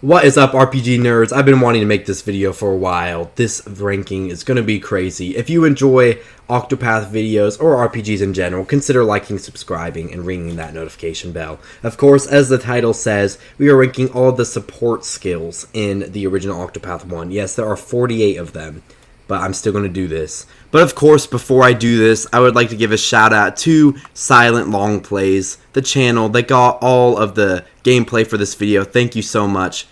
What is up, RPG nerds? I've been wanting to make this video for a while. This ranking is going to be crazy. If you enjoy Octopath videos or RPGs in general, consider liking, subscribing, and ringing that notification bell. Of course, as the title says, we are ranking all the support skills in the original Octopath 1. Yes, there are 48 of them, but I'm still going to do this. But of course, before I do this, I would like to give a shout out to Silent Long Plays, the channel that got all of the gameplay for this video. Thank you so much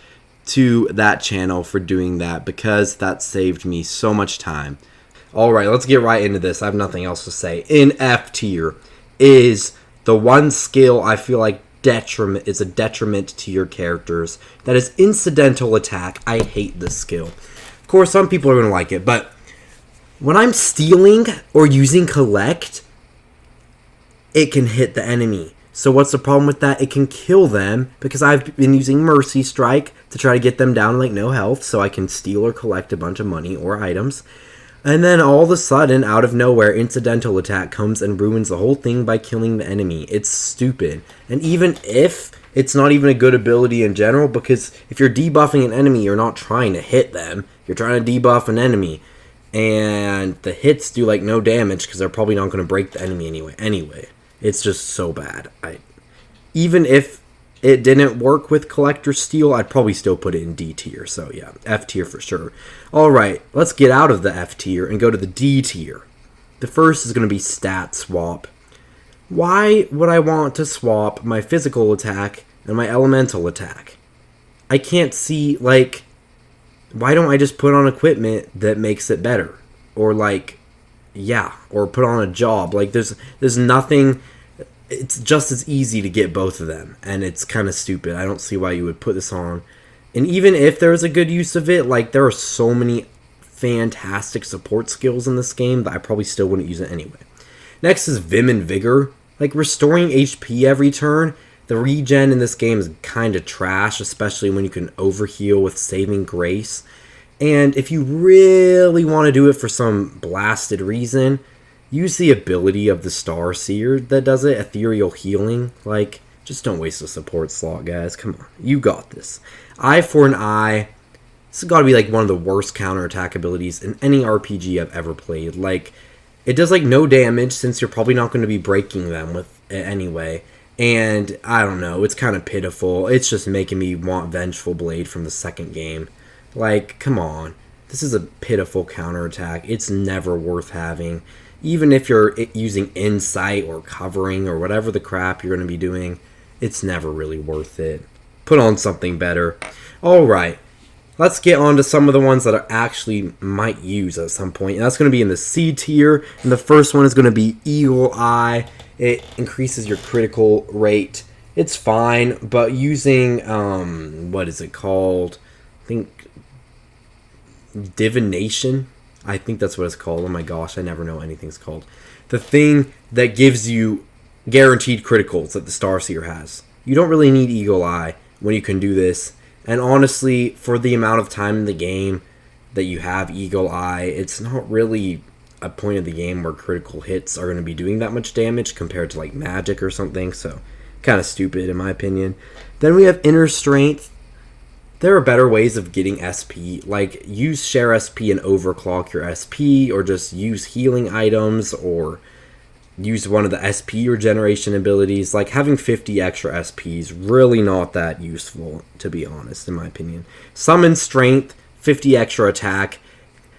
to that channel for doing that, because that saved me so much time. Alright, let's get right into this. I have nothing else to say. In F tier is the one skill I feel like is a detriment to your characters. That is Incidental Attack. I hate this skill. Of course, some people are going to like it, but when I'm stealing or using Collect, it can hit the enemy. So what's the problem with that? It can kill them, because I've been using Mercy Strike to try to get them down like no health, so I can steal or collect a bunch of money or items. And then all of a sudden, out of nowhere, Incidental Attack comes and ruins the whole thing by killing the enemy. It's stupid. And even if it's not even a good ability in general, because if you're debuffing an enemy, you're not trying to hit them. You're trying to debuff an enemy. And the hits do like no damage, because they're probably not going to break the enemy anyway. It's just so bad. Even if it didn't work with Collector Steal, I'd probably still put it in D tier. So yeah, F tier for sure. Alright, let's get out of the F tier and go to the D tier. The first is going to be Stat Swap. Why would I want to swap my physical attack and my elemental attack? I can't see, like, why don't I just put on equipment that makes it better? Or like, yeah, or put on a job. Like, there's nothing. It's just as easy to get both of them, and it's kind of stupid. I don't see why you would put this on. And even if there's a good use of it, like, there are so many fantastic support skills in this game that I probably still wouldn't use it anyway. Next is Vim and Vigor. Like, restoring HP every turn. The regen in this game is kind of trash, especially when you can overheal with Saving Grace. And if you really want to do it for some blasted reason, use the ability of the Star Seer that does it, Ethereal Healing. Like, just don't waste a support slot, guys. Come on, you got this. Eye for an Eye. This has got to be like one of the worst counterattack abilities in any RPG I've ever played. Like, it does like no damage, since you're probably not going to be breaking them with it anyway. And I don't know, it's kind of pitiful. It's just making me want Vengeful Blade from the second game. Like, come on. This is a pitiful counterattack. It's never worth having. Even if you're using Insight or covering or whatever the crap you're going to be doing, it's never really worth it. Put on something better. Alright, let's get on to some of the ones that I actually might use at some point. And that's going to be in the C tier. And the first one is going to be Eagle Eye. It increases your critical rate. It's fine, but using, what is it called? I think Divination. I think that's what it's called. Oh my gosh, I never know what anything's called. The thing that gives you guaranteed criticals that the Starseer has. You don't really need Eagle Eye when you can do this. And honestly, for the amount of time in the game that you have Eagle Eye, it's not really a point of the game where critical hits are going to be doing that much damage compared to like magic or something. So kind of stupid in my opinion. Then we have Inner Strength. There are better ways of getting SP, like use Share SP and overclock your SP, or just use healing items, or use one of the SP regeneration abilities. Like, having 50 extra SP is really not that useful, to be honest, in my opinion. Summon Strength, 50 extra attack.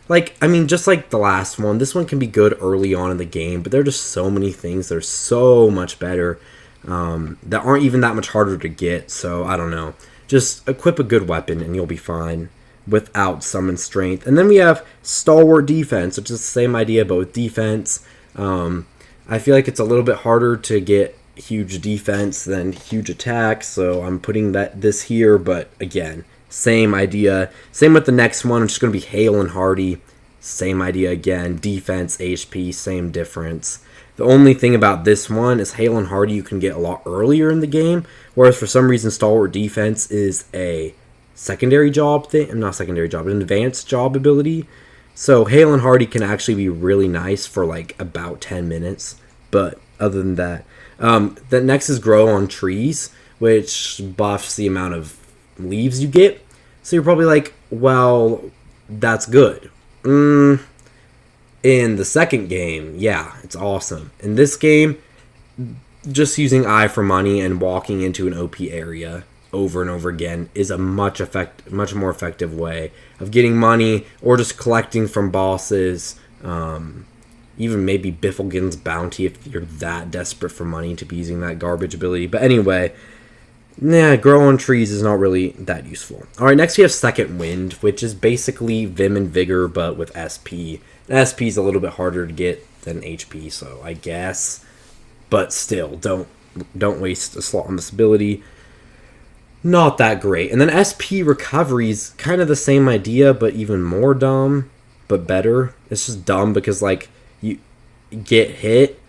Like, I mean, just like the last one, this one can be good early on in the game, but there are just so many things that are so much better that aren't even that much harder to get, so I don't know. Just equip a good weapon and you'll be fine without Summon Strength. And then we have Stalwart Defense, which is the same idea but with defense. I feel like it's a little bit harder to get huge defense than huge attack, so I'm putting this here, but again, same idea. Same with the next one, which is going to be Hale and Hardy. Same idea again, defense, HP, same difference. The only thing about this one is Hale and Hardy you can get a lot earlier in the game, whereas for some reason Stalwart Defense is a secondary job thing. Not secondary job, an advanced job ability. So Hale and Hardy can actually be really nice for like about 10 minutes. But other than that, the next is Grow on Trees, which buffs the amount of leaves you get. So you're probably like, well, that's good. In the second game, yeah, it's awesome. In this game, just using eye for money and walking into an OP area over and over again is a much more effective way of getting money, or just collecting from bosses. Even maybe Bifflegan's bounty if you're that desperate for money to be using that garbage ability. But anyway, grow on trees is not really that useful. Alright, next we have Second Wind, which is basically Vim and Vigor, but with SP. And SP is a little bit harder to get than HP, so I guess. But still, don't waste a slot on this ability. Not that great. And then SP Recovery is kind of the same idea, but even more dumb, but better. It's just dumb because, like, you get hit,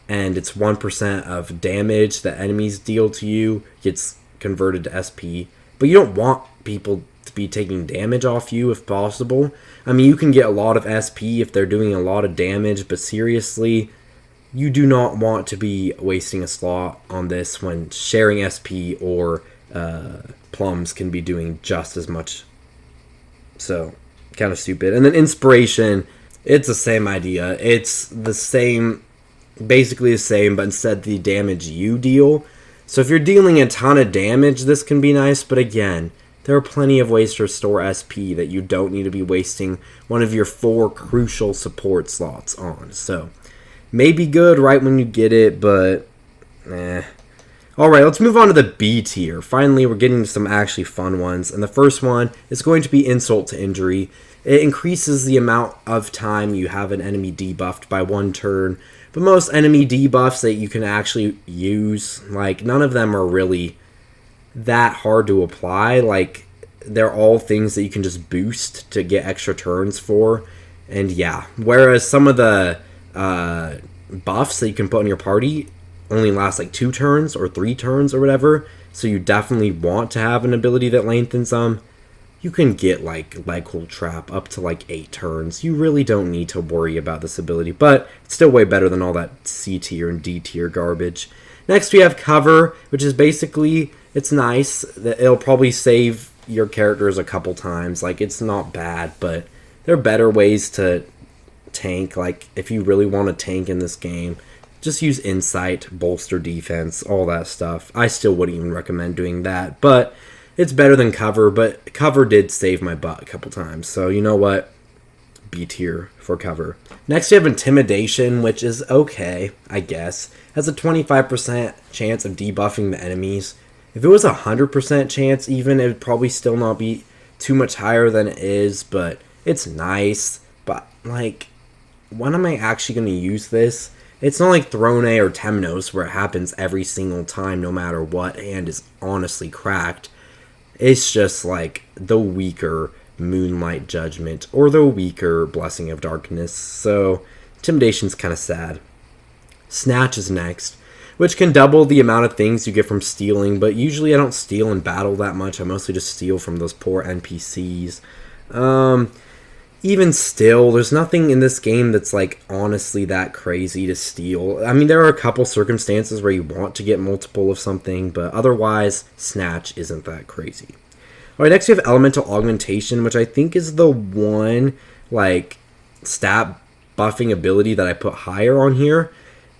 and it's 1% of damage that enemies deal to you gets converted to SP. But you don't want people to be taking damage off you if possible. I mean, you can get a lot of SP if they're doing a lot of damage, but seriously, you do not want to be wasting a slot on this when sharing SP or plums can be doing just as much. So, kind of stupid. And then Inspiration, it's the same idea. It's the same, basically the same, but instead the damage you deal. So if you're dealing a ton of damage, this can be nice, but again, there are plenty of ways to restore SP that you don't need to be wasting one of your 4 crucial support slots on. So, maybe good right when you get it, but Alright, let's move on to the B tier. Finally, we're getting to some actually fun ones. And the first one is going to be Insult to Injury. It increases the amount of time you have an enemy debuffed by 1 turn. But most enemy debuffs that you can actually use, like, none of them are really that hard to apply. Like, they're all things that you can just boost to get extra turns for. And yeah, whereas some of the buffs that you can put on your party only last like 2 turns or 3 turns or whatever, so you definitely want to have an ability that lengthens them. You can get like Leg Hold Trap up to like 8 turns. You really don't need to worry about this ability, but it's still way better than all that C tier and D tier garbage. Next we have Cover, which is basically, it's nice. It'll probably save your characters a couple times. Like, it's not bad, but there are better ways to tank. Like, if you really want to tank in this game, just use Insight, bolster defense, all that stuff. I still wouldn't even recommend doing that, but it's better than Cover. But Cover did save my butt a couple times, so you know what? B tier for Cover. Next we have Intimidation, which is okay, I guess. Has a 25% chance of debuffing the enemies. If it was a 100% chance even, it would probably still not be too much higher than it is, but it's nice. But, like, when am I actually going to use this? It's not like Throne or Temnos where it happens every single time no matter what hand is honestly cracked. It's just like the weaker Moonlight Judgment or the weaker Blessing of Darkness. So Intimidation's kind of sad. Snatch is next, which can double the amount of things you get from stealing, but usually I don't steal in battle that much. I mostly just steal from those poor NPCs. Even still, there's nothing in this game that's, like, honestly that crazy to steal. I mean, there are a couple circumstances where you want to get multiple of something, but otherwise, Snatch isn't that crazy. Alright, next we have Elemental Augmentation, which I think is the one, like, stat buffing ability that I put higher on here.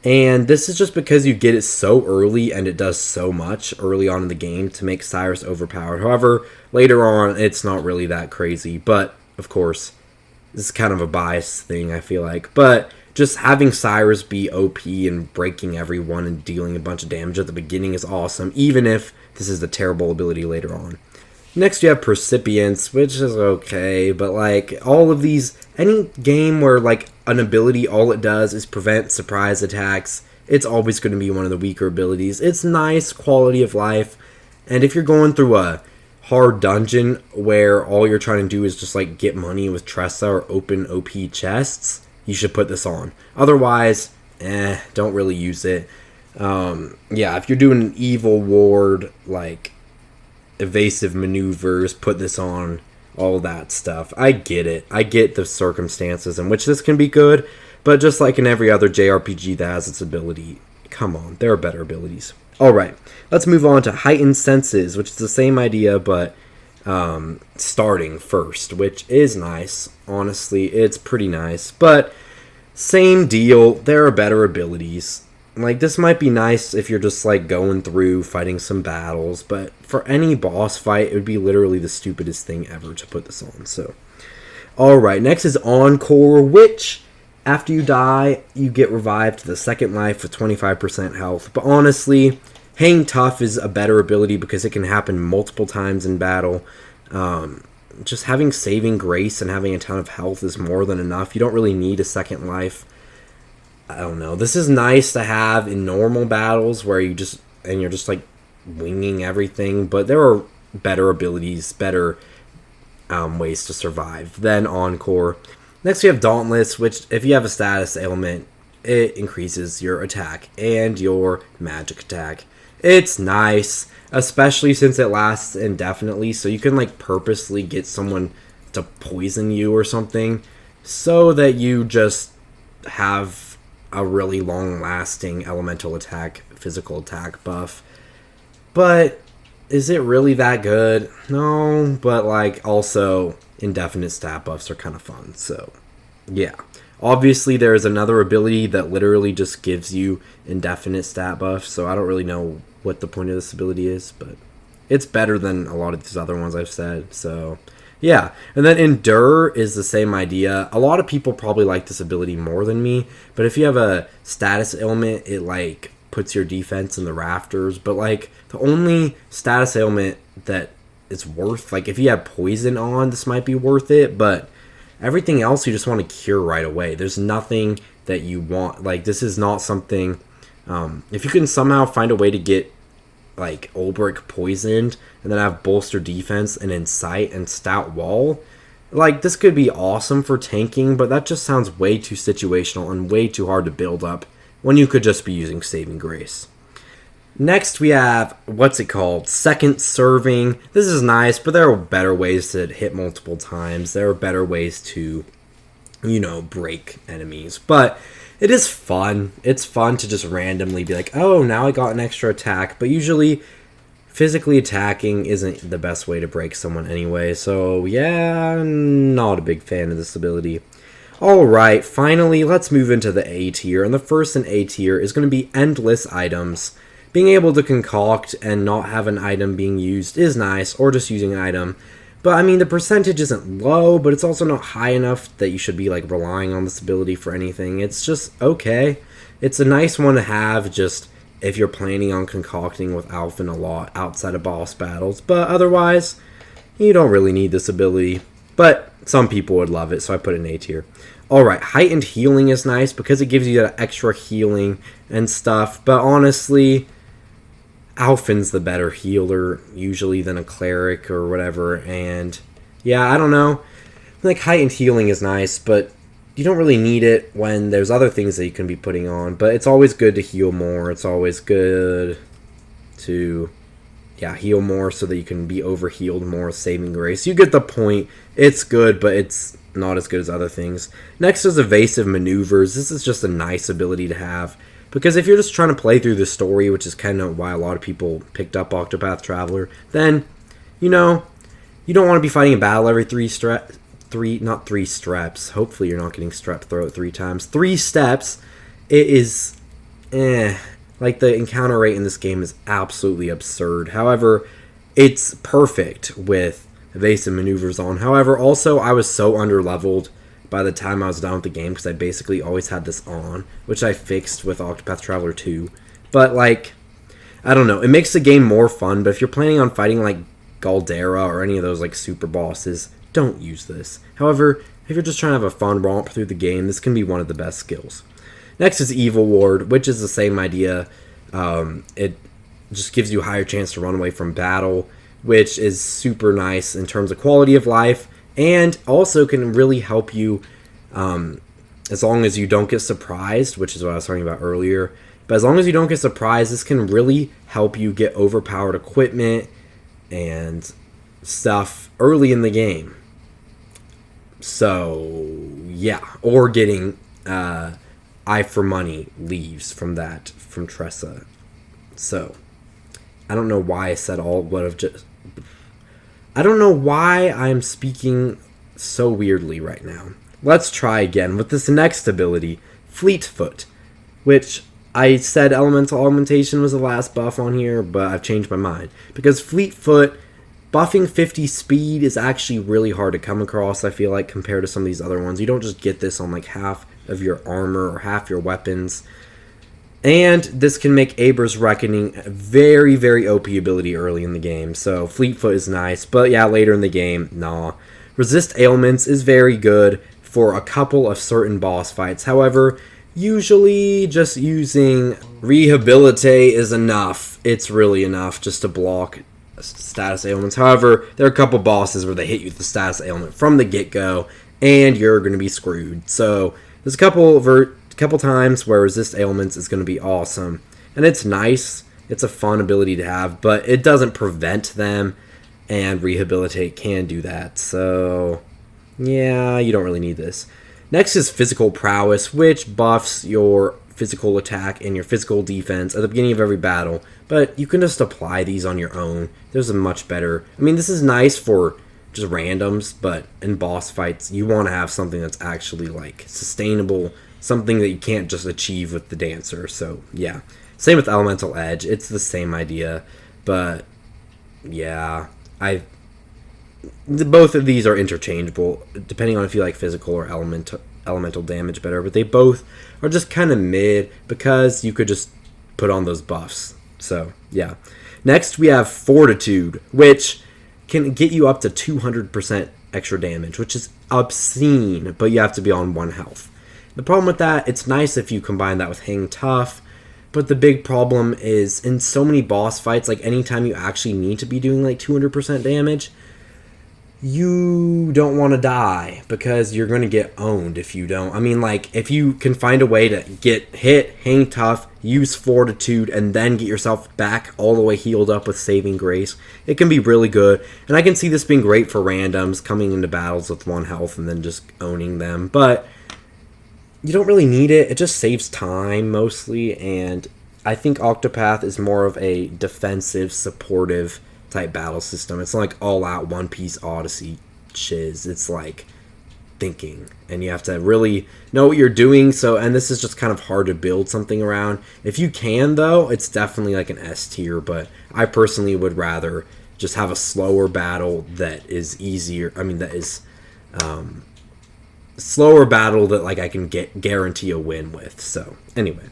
And this is just because you get it so early and it does so much early on in the game to make Cyrus overpowered. However, later on, it's not really that crazy, but, of course, this is kind of a biased thing, I feel like. But just having Cyrus be OP and breaking everyone and dealing a bunch of damage at the beginning is awesome, even if this is a terrible ability later on. Next, you have Percipience, which is okay, but, like, all of these, any game where, like, an ability, all it does is prevent surprise attacks, it's always going to be one of the weaker abilities. It's nice quality of life, and if you're going through a hard dungeon where all you're trying to do is just like get money with Tressa or open OP chests, you should put this on. Otherwise, don't really use it. Yeah, if you're doing an evil ward, like evasive maneuvers, put this on, all that stuff. I get it. I get the circumstances in which this can be good, but just like in every other JRPG that has its ability, come on, there are better abilities. Alright, let's move on to Heightened Senses, which is the same idea, but starting first, which is nice. Honestly, it's pretty nice. But same deal, there are better abilities. Like, this might be nice if you're just, like, going through, fighting some battles, but for any boss fight, it would be literally the stupidest thing ever to put this on, so. Alright, next is Encore, which, after you die, you get revived to the second life with 25% health. But honestly, Hang Tough is a better ability because it can happen multiple times in battle. Just having Saving Grace and having a ton of health is more than enough. You don't really need a second life. I don't know. This is nice to have in normal battles where you're just like winging everything, but there are better abilities, better ways to survive than Encore. Next we have Dauntless, which if you have a status ailment, it increases your attack and your magic attack. It's nice, especially since it lasts indefinitely, so you can like purposely get someone to poison you or something so that you just have a really long-lasting elemental attack, physical attack buff. But is it really that good? No, but like also indefinite stat buffs are kind of fun, so yeah. Obviously there is another ability that literally just gives you indefinite stat buffs, so I don't really know what the point of this ability is, but it's better than a lot of these other ones I've said, so yeah. And then Endure is the same idea. A lot of people probably like this ability more than me, but if you have a status ailment, it like puts your defense in the rafters. But like the only status ailment that it's worth, like if you have poison on, this might be worth it, but everything else you just want to cure right away. There's nothing that you want, like this is not something, if you can somehow find a way to get like Ulbrich poisoned and then have bolster defense and Incite and Stout Wall, like this could be awesome for tanking, but that just sounds way too situational and way too hard to build up when you could just be using Saving Grace. Next we have, what's it called? Second Serving. This is nice, but there are better ways to hit multiple times. There are better ways to, you know, break enemies. But it is fun. It's fun to just randomly be like, oh, now I got an extra attack. But usually, physically attacking isn't the best way to break someone anyway. So, yeah, I'm not a big fan of this ability. Alright, finally, let's move into the A tier. And the first in A tier is going to be Endless Items. Being able to concoct and not have an item being used is nice, or just using an item. But, I mean, the percentage isn't low, but it's also not high enough that you should be, like, relying on this ability for anything. It's just okay. It's a nice one to have just if you're planning on concocting with Alphen a lot outside of boss battles. But otherwise, you don't really need this ability. But some people would love it, so I put it in A tier. Alright, Heightened Healing is nice because it gives you that extra healing and stuff. But honestly, Alphen's the better healer usually than a cleric or whatever, and yeah, I don't know. Like, Heightened Healing is nice, but you don't really need it when there's other things that you can be putting on. But it's always good to heal more. It's always good to, yeah, heal more so that you can be overhealed more with Saving Grace. You get the point. It's good, but it's not as good as other things. Next is Evasive Maneuvers. This is just a nice ability to have. Because if you're just trying to play through the story, which is kind of why a lot of people picked up Octopath Traveler, then, you know, you don't want to be fighting a battle every three steps. Hopefully you're not getting strep throat 3 times. 3 steps, it is, like the encounter rate in this game is absolutely absurd. However, it's perfect with Evasive Maneuvers on. However, also, I was so underleveled by the time I was done with the game, because I basically always had this on, which I fixed with Octopath Traveler 2. But, like, I don't know. It makes the game more fun, but if you're planning on fighting, like, Galdera or any of those, like, super bosses, don't use this. However, if you're just trying to have a fun romp through the game, this can be one of the best skills. Next is Evil Ward, which is the same idea. It just gives you a higher chance to run away from battle, which is super nice in terms of quality of life, and also can really help you as long as you don't get surprised, which is what I was talking about earlier. But as long as you don't get surprised, this can really help you get overpowered equipment and stuff early in the game. So, yeah. Or getting Eye for Money leaves from Tressa. So, I don't know why I said all would have just... I don't know why I'm speaking so weirdly right now. Let's try again with this next ability, Fleetfoot, which I said Elemental Augmentation was the last buff on here, but I've changed my mind. Because Fleetfoot, buffing 50 speed is actually really hard to come across, I feel like, compared to some of these other ones. You don't just get this on like half of your armor or half your weapons. And this can make Aber's Reckoning a very, very OP ability early in the game. So Fleetfoot is nice, but yeah, later in the game, nah. Resist Ailments is very good for a couple of certain boss fights. However, usually just using Rehabilitate is enough. It's really enough just to block status ailments. However, there are a couple bosses where they hit you with the status ailment from the get-go, and you're going to be screwed. So there's a couple times where resist ailments is going to be awesome, and it's nice. It's a fun ability to have, but it doesn't prevent them, and Rehabilitate can do that. So yeah, you don't really need this. Next is Physical Prowess, which buffs your physical attack and your physical defense at the beginning of every battle, but you can just apply these on your own. There's a much better... I mean, this is nice for just randoms, but in boss fights, you want to have something that's actually, like, sustainable, something that you can't just achieve with the dancer. So, yeah. Same with Elemental Edge. It's the same idea, but, yeah. Both of these are interchangeable, depending on if you like physical or elemental damage better, but they both are just kind of mid because you could just put on those buffs. So, yeah. Next, we have Fortitude, which can get you up to 200% extra damage, which is obscene, but you have to be on 1 health. The problem with that, it's nice if you combine that with Hang Tough, but the big problem is in so many boss fights, like anytime you actually need to be doing like 200% damage, you don't want to die because you're going to get owned if you don't. I mean, like, if you can find a way to get hit, hang tough, use Fortitude, and then get yourself back all the way healed up with Saving Grace, it can be really good. And I can see this being great for randoms coming into battles with 1 health and then just owning them. But you don't really need it. It just saves time mostly. And I think Octopath is more of a defensive, supportive type battle system. It's not like all out One Piece Odyssey shiz. It's like thinking, and you have to really know what you're doing. So, and this is just kind of hard to build something around. If you can, though, it's definitely like an S tier, but I personally would rather just have a slower battle that is easier. I mean, that is slower battle that like I can guarantee a win with. So anyway,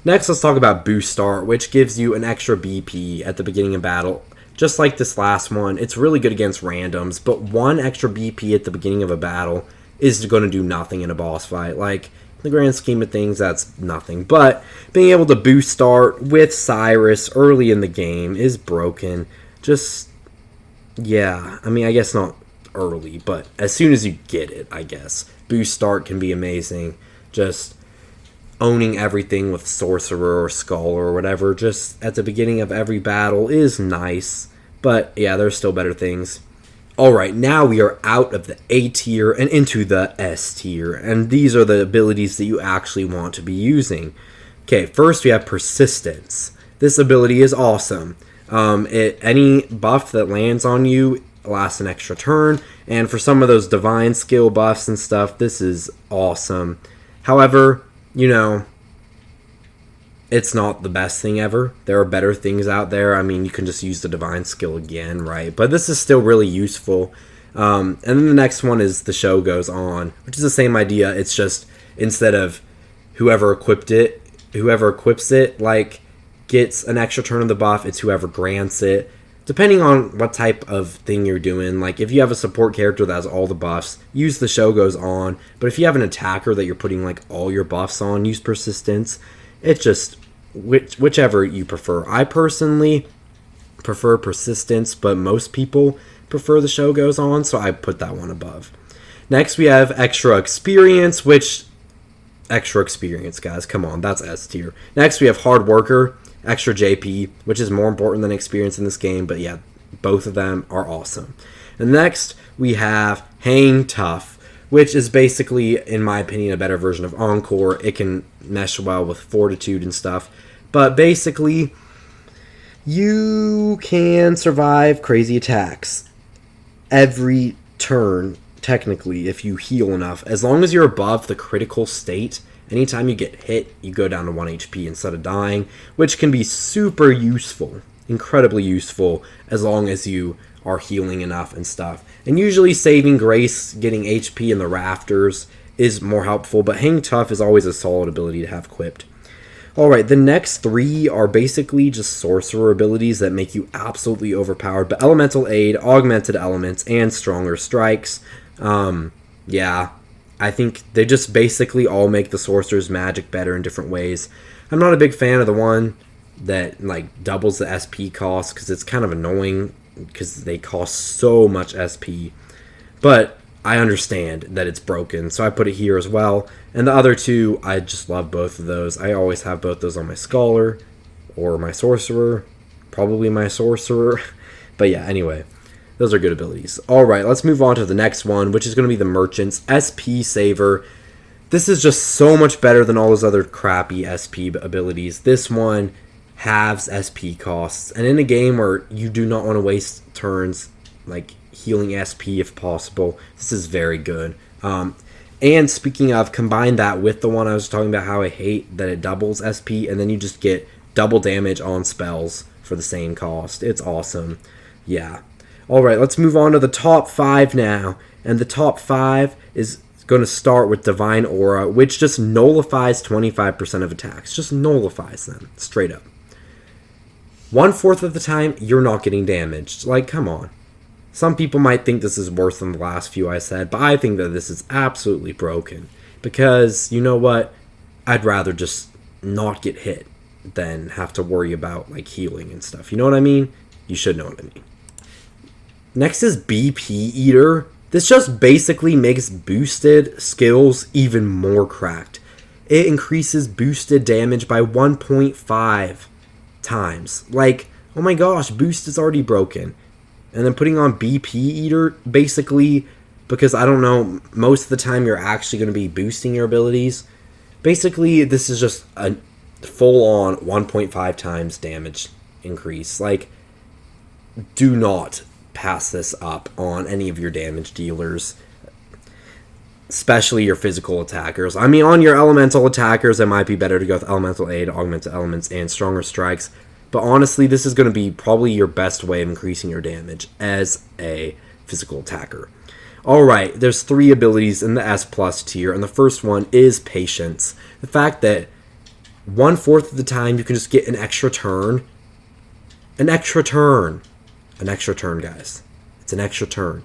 next let's talk about Boost Start, which gives you an extra BP at the beginning of battle. Just like this last one, it's really good against randoms, but 1 extra BP at the beginning of a battle is going to do nothing in a boss fight. Like, in the grand scheme of things, that's nothing. But being able to Boost Start with Cyrus early in the game is broken. Just, yeah, I mean, I guess not early, but as soon as you get it, I guess. Boost Start can be amazing. Just owning everything with Sorcerer or Scholar or whatever just at the beginning of every battle is nice, but yeah, there's still better things. Alright, now we are out of the A tier and into the S tier, and these are the abilities that you actually want to be using. Okay, first we have Persistence. This ability is awesome. Any buff that lands on you lasts an extra turn, and for some of those divine skill buffs and stuff, this is awesome. However, you know, it's not the best thing ever. There are better things out there. I mean, you can just use the divine skill again, right? But this is still really useful. And then the next one is The Show Goes On, which is the same idea. It's just instead of whoever equips it, like, gets an extra turn of the buff, it's whoever grants it. Depending on what type of thing you're doing, like if you have a support character that has all the buffs, use The Show Goes On. But if you have an attacker that you're putting like all your buffs on, use Persistence. It's just whichever you prefer. I personally prefer Persistence, but most people prefer The Show Goes On, so I put that one above. Next we have Extra Experience, which... Extra Experience, guys, come on, that's S tier. Next we have Hard Worker. Extra JP, which is more important than experience in this game, but yeah, both of them are awesome. And next, we have Hang Tough, which is basically, in my opinion, a better version of Encore. It can mesh well with Fortitude and stuff, but basically, You can survive crazy attacks every turn, technically, if you heal enough. As long as you're above the critical state, anytime you get hit, you go down to 1 HP instead of dying, which can be super useful, incredibly useful, as long as you are healing enough and stuff. And usually saving grace, getting HP in the rafters, is more helpful, but hang tough is always a solid ability to have equipped. Alright, the next 3 are basically just sorcerer abilities that make you absolutely overpowered, but elemental aid, augmented elements, and stronger strikes. Yeah, I think they just basically all make the sorcerer's magic better in different ways. I'm not a big fan of the one that like doubles the SP cost, because it's kind of annoying because they cost so much SP, but I understand that it's broken, so I put it here as well. And the other 2, I just love both of those. I always have both those on my scholar or my sorcerer, probably my sorcerer. But yeah, anyway, those are good abilities. Alright, let's move on to the next one, which is going to be the Merchant's SP Saver. This is just so much better than all those other crappy SP abilities. This one halves SP costs, and in a game where you do not want to waste turns like healing SP if possible, this is very good. And speaking of, combine that with the one I was talking about how I hate that it doubles SP, and then you just get double damage on spells for the same cost. It's awesome. Yeah. Alright, let's move on to the top 5 now. And the top 5 is going to start with Divine Aura, which just nullifies 25% of attacks. Just nullifies them, straight up. 1/4 of the time, you're not getting damaged. Like, come on. Some people might think this is worse than the last few I said, but I think that this is absolutely broken. Because, you know what? I'd rather just not get hit than have to worry about, like, healing and stuff. You know what I mean? You should know what I mean. Next is BP Eater. This just basically makes boosted skills even more cracked. It increases boosted damage by 1.5 times. Like, oh my gosh, boost is already broken. And then putting on BP Eater, basically, because I don't know, most of the time you're actually going to be boosting your abilities. Basically, this is just a full-on 1.5 times damage increase. Like, do not pass this up on any of your damage dealers, especially your physical attackers. I mean, on your elemental attackers, it might be better to go with elemental aid, augmented elements, and stronger strikes. But honestly, this is going to be probably your best way of increasing your damage as a physical attacker. Alright, there's 3 abilities in the S+ tier, and the first one is Patience. The fact that 1/4 of the time you can just get an extra turn. An extra turn. An extra turn, guys. It's an extra turn.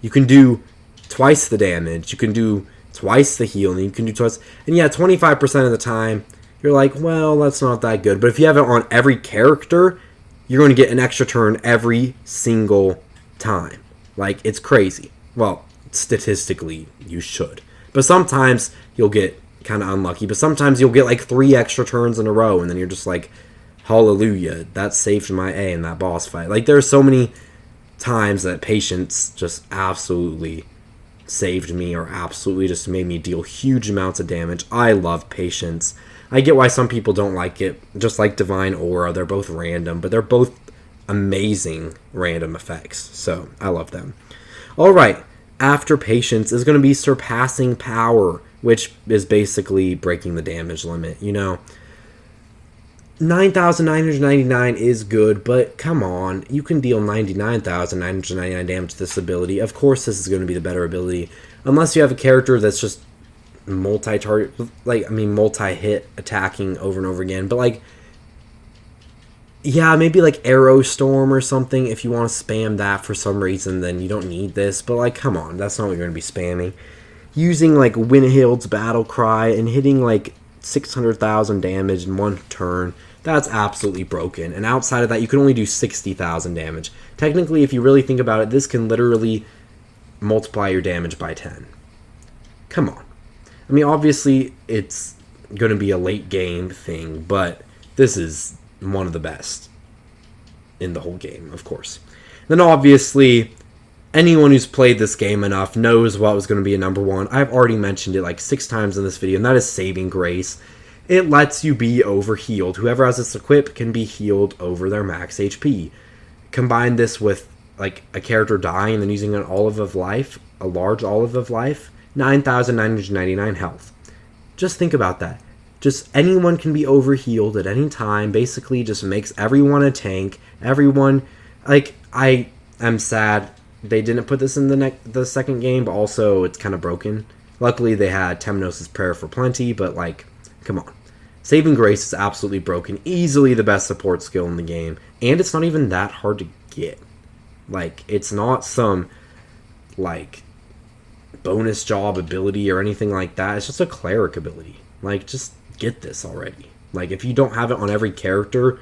You can do twice the damage. You can do twice the healing. You can do twice. And yeah, 25% of the time, you're like, well, that's not that good. But if you have it on every character, you're going to get an extra turn every single time. Like, it's crazy. Well, statistically, you should. But sometimes you'll get kind of unlucky. But sometimes you'll get like 3 extra turns in a row, and then you're just like, hallelujah, that saved my A in that boss fight. Like, there are so many times that Patience just absolutely saved me, or absolutely just made me deal huge amounts of damage. I love Patience. I get why some people don't like it, just like Divine Aura. They're both random, but they're both amazing random effects, so I love them. Alright, after Patience is going to be Surpassing Power, which is basically breaking the damage limit, you know. 9,999 is good, but come on, you can deal 99,999 damage to this ability. Of course this is going to be the better ability, unless you have a character that's just multi-target, like, I mean, multi-hit attacking over and over again, but like, yeah, maybe like Arrow Storm or something. If you want to spam that for some reason, then you don't need this, but like, come on, that's not what you're going to be spamming. Using like Winhild's Battle Cry and hitting like 600,000 damage in 1 turn, that's absolutely broken. And outside of that, you can only do 60,000 damage. Technically, if you really think about it, this can literally multiply your damage by 10. Come on. I mean, obviously, it's going to be a late game thing, but this is one of the best in the whole game, of course. Then obviously, anyone who's played this game enough knows what was going to be a number 1. I've already mentioned it like 6 times in this video, and that is Saving Grace. it lets you be over-healed. Whoever has this equipped can be healed over their max HP. Combine this with like a character dying and then using an olive of life, a large olive of life, 9,999 health. Just think about that. Just anyone can be overhealed at any time. Basically, just makes everyone a tank. Everyone, like, I am sad they didn't put this in the second game, but also it's kind of broken. Luckily, they had Temnos' Prayer for plenty, but like, come on. Saving Grace is absolutely broken. Easily the best support skill in the game, and it's not even that hard to get. Like, it's not some like bonus job ability or anything like that. It's just a cleric ability. Like, just get this already. Like, if you don't have it on every character,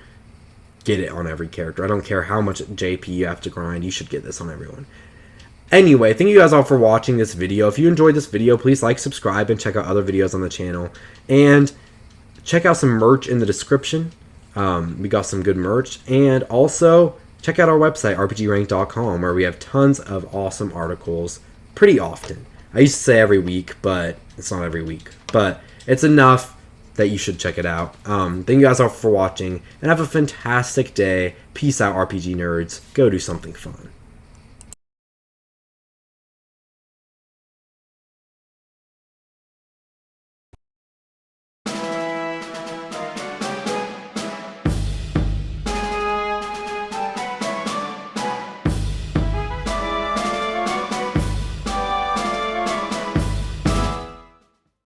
get it on every character. I don't care how much JP you have to grind. You should get this on everyone. Anyway, thank you guys all for watching this video. If you enjoyed this video, please like, subscribe, and check out other videos on the channel. And check out some merch in the description. We got some good merch. And also, check out our website, rpgrank.com, where we have tons of awesome articles pretty often. I used to say every week, but it's not every week. But it's enough that you should check it out. Thank you guys all for watching, and have a fantastic day. Peace out, RPG nerds. Go do something fun.